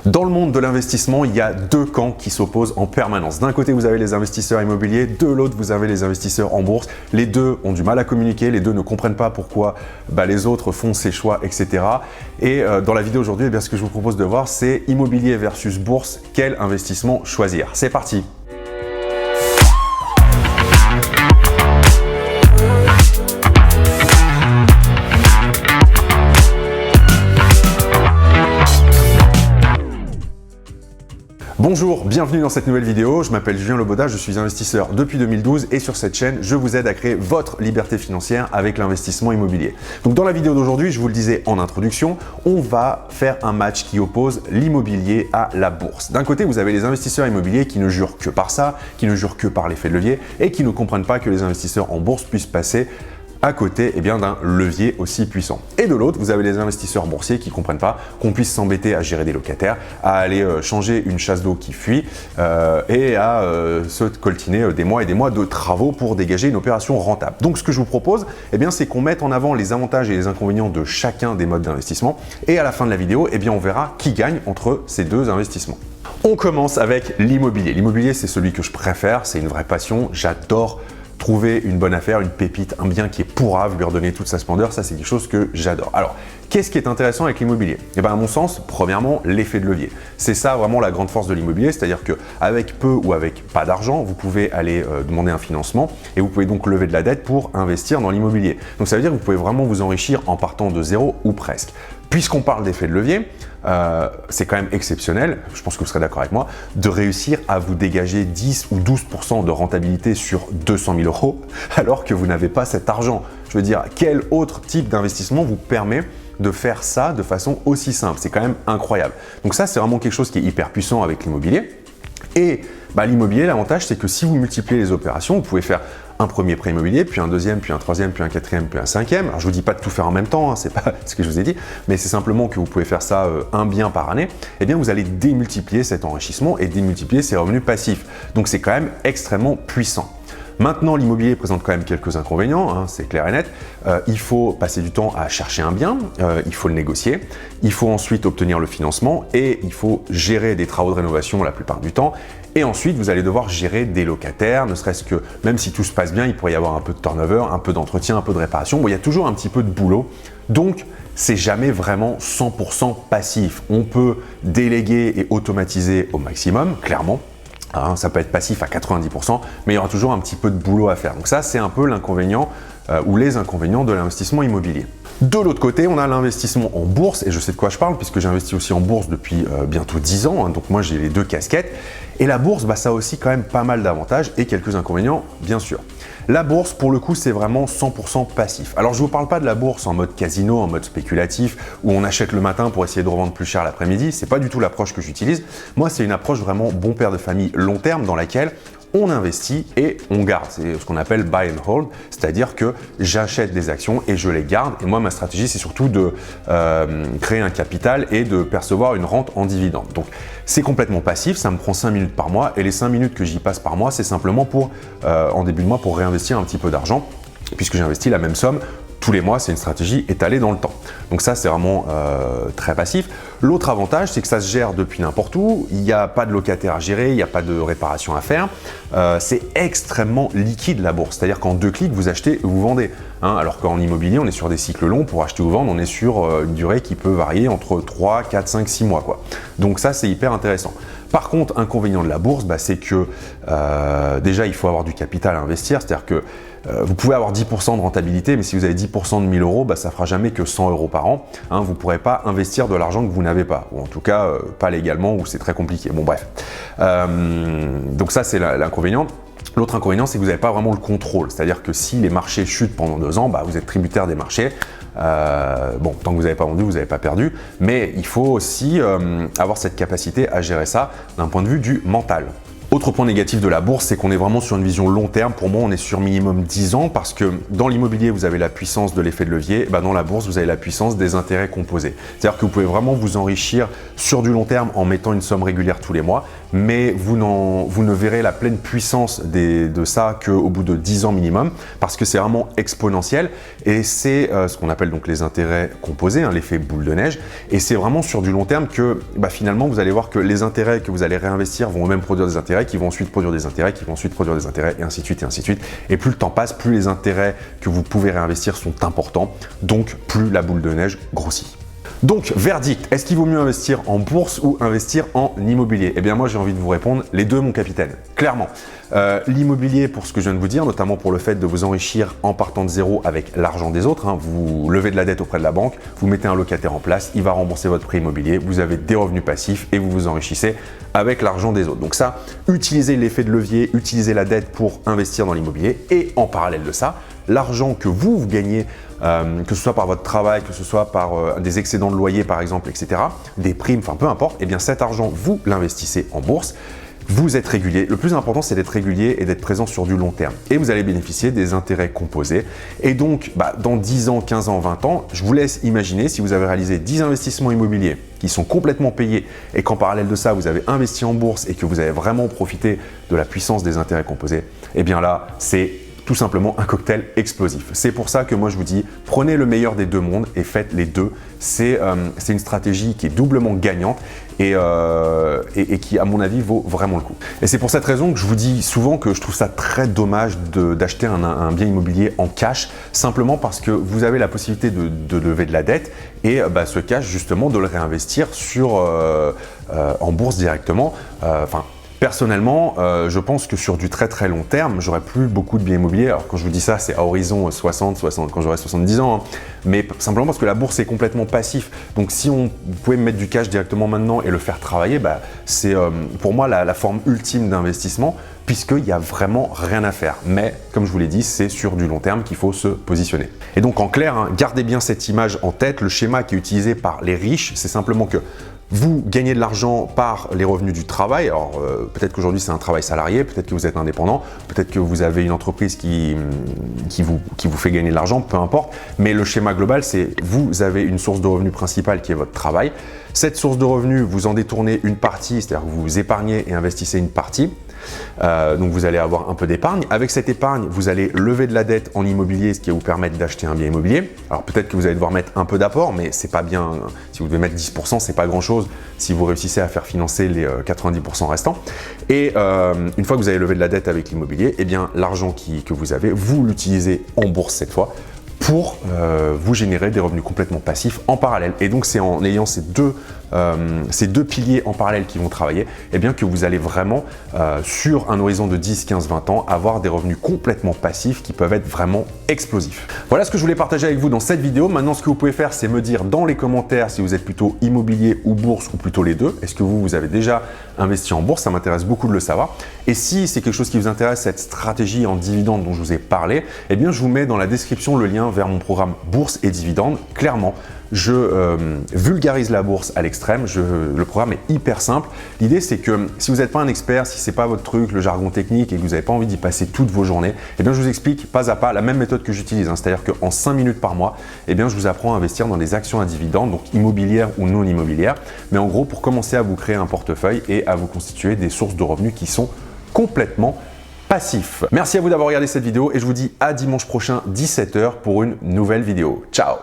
Dans le monde de l'investissement, il y a deux camps qui s'opposent en permanence. D'un côté, vous avez les investisseurs immobiliers, de l'autre, vous avez les investisseurs en bourse. Les deux ont du mal à communiquer, les deux ne comprennent pas pourquoi les autres font ces choix, etc. Et dans la vidéo aujourd'hui, ce que je vous propose de voir, c'est immobilier versus bourse, quel investissement choisir. C'est parti! Bonjour, bienvenue dans cette nouvelle vidéo. Je m'appelle Julien Loboda, je suis investisseur depuis 2012 et sur cette chaîne, je vous aide à créer votre liberté financière avec l'investissement immobilier. Donc dans la vidéo d'aujourd'hui, je vous le disais en introduction, on va faire un match qui oppose l'immobilier à la bourse. D'un côté, vous avez les investisseurs immobiliers qui ne jurent que par ça, qui ne jurent que par l'effet de levier et qui ne comprennent pas que les investisseurs en bourse puissent passer à côté d'un levier aussi puissant. Et de l'autre, vous avez les investisseurs boursiers qui ne comprennent pas qu'on puisse s'embêter à gérer des locataires, à aller changer une chasse d'eau qui fuit et à se coltiner des mois et des mois de travaux pour dégager une opération rentable. Donc ce que je vous propose, c'est qu'on mette en avant les avantages et les inconvénients de chacun des modes d'investissement et à la fin de la vidéo, on verra qui gagne entre ces deux investissements. On commence avec l'immobilier. L'immobilier, c'est celui que je préfère, c'est une vraie passion, j'adore trouver une bonne affaire, une pépite, un bien qui est pourrave, lui redonner toute sa splendeur, ça c'est quelque chose que j'adore. Alors, qu'est-ce qui est intéressant avec l'immobilier? À mon sens, premièrement, l'effet de levier. C'est ça vraiment la grande force de l'immobilier, c'est-à-dire qu'avec peu ou avec pas d'argent, vous pouvez aller demander un financement et vous pouvez donc lever de la dette pour investir dans l'immobilier. Donc ça veut dire que vous pouvez vraiment vous enrichir en partant de zéro ou presque. Puisqu'on parle d'effet de levier, c'est quand même exceptionnel, je pense que vous serez d'accord avec moi, de réussir à vous dégager 10 ou 12% de rentabilité sur 200 000 euros alors que vous n'avez pas cet argent. Je veux dire, quel autre type d'investissement vous permet de faire ça de façon aussi simple? C'est quand même incroyable. Donc ça, c'est vraiment quelque chose qui est hyper puissant avec l'immobilier. Et l'immobilier, l'avantage, c'est que si vous multipliez les opérations, vous pouvez faire un premier prêt immobilier, puis un deuxième, puis un troisième, puis un quatrième, puis un cinquième. Alors je vous dis pas de tout faire en même temps, c'est pas ce que je vous ai dit, mais c'est simplement que vous pouvez faire ça un bien par année. Vous allez démultiplier cet enrichissement et démultiplier ces revenus passifs. Donc c'est quand même extrêmement puissant. Maintenant, l'immobilier présente quand même quelques inconvénients, c'est clair et net. Il faut passer du temps à chercher un bien, il faut le négocier, il faut ensuite obtenir le financement et il faut gérer des travaux de rénovation la plupart du temps. Et ensuite, vous allez devoir gérer des locataires, ne serait-ce que, même si tout se passe bien, il pourrait y avoir un peu de turnover, un peu d'entretien, un peu de réparation. Bon, il y a toujours un petit peu de boulot. Donc, c'est jamais vraiment 100% passif. On peut déléguer et automatiser au maximum, clairement. Ça peut être passif à 90%, mais il y aura toujours un petit peu de boulot à faire. Donc ça, c'est un peu l'inconvénient ou les inconvénients de l'investissement immobilier. De l'autre côté, on a l'investissement en bourse, et je sais de quoi je parle puisque j'investis aussi en bourse depuis bientôt 10 ans, donc moi j'ai les deux casquettes. Et la bourse, ça a aussi quand même pas mal d'avantages et quelques inconvénients, bien sûr. La bourse, pour le coup, c'est vraiment 100% passif. Alors, je ne vous parle pas de la bourse en mode casino, en mode spéculatif, où on achète le matin pour essayer de revendre plus cher l'après-midi. C'est pas du tout l'approche que j'utilise. Moi, c'est une approche vraiment bon père de famille long terme dans laquelle on investit et on garde. C'est ce qu'on appelle buy and hold, c'est-à-dire que j'achète des actions et je les garde. Et moi, ma stratégie, c'est surtout de créer un capital et de percevoir une rente en dividende. Donc, c'est complètement passif, ça me prend 5 minutes par mois et les 5 minutes que j'y passe par mois, c'est simplement pour, en début de mois, pour réinvestir un petit peu d'argent puisque j'investis la même somme tous les mois, c'est une stratégie étalée dans le temps. Donc ça, c'est vraiment très passif. L'autre avantage, c'est que ça se gère depuis n'importe où. Il n'y a pas de locataire à gérer, il n'y a pas de réparation à faire. C'est extrêmement liquide la bourse. C'est-à-dire qu'en 2 clics, vous achetez et vous vendez. Alors qu'en immobilier, on est sur des cycles longs. Pour acheter ou vendre, on est sur une durée qui peut varier entre 3, 4, 5, 6 mois, quoi. Donc ça, c'est hyper intéressant. Par contre, inconvénient de la bourse, c'est que déjà, il faut avoir du capital à investir. C'est-à-dire que vous pouvez avoir 10% de rentabilité, mais si vous avez 10% de 1000 euros, ça fera jamais que 100 euros par an. Vous ne pourrez pas investir de l'argent que vous n'avez pas, ou en tout cas pas légalement, ou c'est très compliqué. Bon bref, donc ça c'est l'inconvénient. L'autre inconvénient, c'est que vous n'avez pas vraiment le contrôle, c'est-à-dire que si les marchés chutent pendant 2 ans, vous êtes tributaire des marchés. Tant que vous n'avez pas vendu, vous n'avez pas perdu, mais il faut aussi avoir cette capacité à gérer ça d'un point de vue du mental. Autre point négatif de la bourse, c'est qu'on est vraiment sur une vision long terme. Pour moi, on est sur minimum 10 ans parce que dans l'immobilier, vous avez la puissance de l'effet de levier. Dans la bourse, vous avez la puissance des intérêts composés. C'est-à-dire que vous pouvez vraiment vous enrichir sur du long terme en mettant une somme régulière tous les mois, mais vous ne verrez la pleine puissance de ça qu'au bout de 10 ans minimum parce que c'est vraiment exponentiel et c'est ce qu'on appelle donc les intérêts composés, l'effet boule de neige. Et c'est vraiment sur du long terme que finalement, vous allez voir que les intérêts que vous allez réinvestir vont eux-mêmes produire des intérêts qui vont ensuite produire des intérêts, qui vont ensuite produire des intérêts, et ainsi de suite, et ainsi de suite. Et plus le temps passe, plus les intérêts que vous pouvez réinvestir sont importants, donc plus la boule de neige grossit. Donc, verdict, est-ce qu'il vaut mieux investir en bourse ou investir en immobilier? Eh bien moi, j'ai envie de vous répondre, les deux, mon capitaine, clairement. L'immobilier, pour ce que je viens de vous dire, notamment pour le fait de vous enrichir en partant de zéro avec l'argent des autres, vous levez de la dette auprès de la banque, vous mettez un locataire en place, il va rembourser votre prêt immobilier, vous avez des revenus passifs et vous vous enrichissez avec l'argent des autres. Donc ça, utilisez l'effet de levier, utilisez la dette pour investir dans l'immobilier et en parallèle de ça, l'argent que vous gagnez, que ce soit par votre travail, que ce soit par des excédents de loyer par exemple, etc., des primes, enfin peu importe, eh bien cet argent, vous l'investissez en bourse. Vous êtes régulier. Le plus important, c'est d'être régulier et d'être présent sur du long terme. Et vous allez bénéficier des intérêts composés. Et donc, dans 10 ans, 15 ans, 20 ans, je vous laisse imaginer si vous avez réalisé 10 investissements immobiliers qui sont complètement payés et qu'en parallèle de ça, vous avez investi en bourse et que vous avez vraiment profité de la puissance des intérêts composés, eh bien là, c'est tout simplement un cocktail explosif. C'est pour ça que moi je vous dis, prenez le meilleur des deux mondes et faites les deux. C'est une stratégie qui est doublement gagnante et qui, à mon avis, vaut vraiment le coup. Et c'est pour cette raison que je vous dis souvent que je trouve ça très dommage d'acheter un bien immobilier en cash, simplement parce que vous avez la possibilité de lever de la dette et ce cash, justement, de le réinvestir en bourse directement. Personnellement, je pense que sur du très long terme, j'aurai plus beaucoup de biens immobiliers. Alors quand je vous dis ça, c'est à horizon 60, quand j'aurai 70 ans, mais simplement parce que la bourse est complètement passif. Donc si vous pouvez me mettre du cash directement maintenant et le faire travailler, c'est pour moi la forme ultime d'investissement puisqu'il n'y a vraiment rien à faire. Mais comme je vous l'ai dit, c'est sur du long terme qu'il faut se positionner. Et donc en clair, gardez bien cette image en tête. Le schéma qui est utilisé par les riches, c'est simplement que vous gagnez de l'argent par les revenus du travail. Alors peut-être qu'aujourd'hui c'est un travail salarié, peut-être que vous êtes indépendant, peut-être que vous avez une entreprise qui vous fait gagner de l'argent, peu importe. Mais le schéma global, c'est vous avez une source de revenus principale qui est votre travail. Cette source de revenus, vous en détournez une partie, c'est-à-dire que vous épargnez et investissez une partie. Donc vous allez avoir un peu d'épargne. Avec cette épargne, vous allez lever de la dette en immobilier, ce qui va vous permettre d'acheter un bien immobilier. Alors peut-être que vous allez devoir mettre un peu d'apport, mais c'est pas bien. Si vous devez mettre 10%, c'est pas grand-chose si vous réussissez à faire financer les 90% restants. Et une fois que vous avez levé de la dette avec l'immobilier, eh bien l'argent que vous avez, vous l'utilisez en bourse cette fois pour vous générer des revenus complètement passifs en parallèle. Et donc c'est en ayant ces deux piliers en parallèle qui vont travailler, eh bien que vous allez vraiment sur un horizon de 10, 15, 20 ans avoir des revenus complètement passifs qui peuvent être vraiment explosifs. Voilà ce que je voulais partager avec vous dans cette vidéo. Maintenant, ce que vous pouvez faire, c'est me dire dans les commentaires si vous êtes plutôt immobilier ou bourse ou plutôt les deux. Est-ce que vous avez déjà investi en bourse? Ça m'intéresse beaucoup de le savoir. Et si c'est quelque chose qui vous intéresse, cette stratégie en dividendes dont je vous ai parlé, eh bien je vous mets dans la description le lien vers mon programme Bourse et Dividendes. Clairement, je vulgarise la bourse à l'extrême. Le programme est hyper simple. L'idée, c'est que si vous n'êtes pas un expert, si ce n'est pas votre truc, le jargon technique et que vous n'avez pas envie d'y passer toutes vos journées, eh bien, je vous explique pas à pas la même méthode que j'utilise. C'est-à-dire qu'en 5 minutes par mois, eh bien, je vous apprends à investir dans des actions à dividendes, donc immobilières ou non immobilières. Mais en gros, pour commencer à vous créer un portefeuille et à vous constituer des sources de revenus qui sont complètement passifs. Merci à vous d'avoir regardé cette vidéo et je vous dis à dimanche prochain 17 h pour une nouvelle vidéo. Ciao!